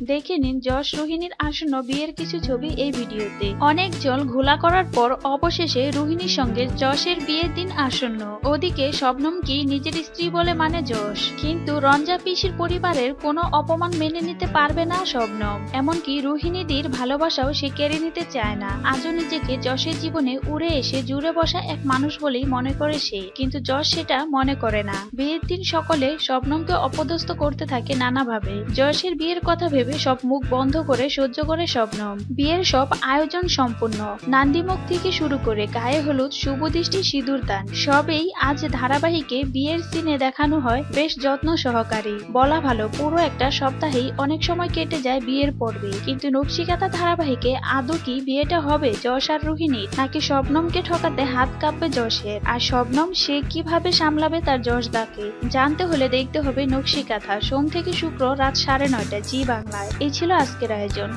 দেখে নিন যশ রোহিণীর আসন্ন বিয়ের কিছু ছবি এই ভিডিওতে। অনেক জল ঘোলা করার পর অবশেষে রোহিণীর সঙ্গে যশের বিয়ের দিন আসন্ন। ওদিকে শবনম কি নিজের স্ত্রী বলে মানে যশ, কিন্তু রঞ্জা পিসির পরিবারের কোনো অপমান মেনে নিতে পারবে না শবনম। এমনকি রোহিণীদের ভালোবাসাও সে কেড়ে নিতে চায় না। আজও নিজেকে যশের জীবনে উড়ে এসে জুড়ে বসা এক মানুষ বলেই মনে করে সে, কিন্তু যশ সেটা মনে করে না। বিয়ের দিন সকলে শবনমকে অপদস্থ করতে থাকে নানাভাবে। যশের বিয়ের কথা ভেবে সব মুখ বন্ধ করে সহ্য করে শবনম। বিয়ের সব আয়োজন সম্পূর্ণ, নান্দিমুখ থেকে শুরু করে গায়ে হলুদ, শুভদৃষ্টি, সিঁদুর দান সবই আজ ধারাবাহিকে বিয়ের সিনে দেখানো হয় বেশ যত্ন সহকারী। বলা ভালো পুরো একটা সপ্তাহেই অনেক সময় কেটে যায় বিয়ের পর্বে। কিন্তু নকশিকাঁথা ধারাবাহিকে আদৌ কি বিয়েটা হবে যশ আর রোহিণীর, নাকি শবনমকে ঠকাতে হাত কাঁপবে যশের? আর শবনম সে কিভাবে সামলাবে তার যশদাকে? জানতে হলে দেখতে হবে নকশিকাঁথা, সোম থেকে শুক্র রাত 9:30 জি বাংলায়। এই ছিল আজকের আয়োজন।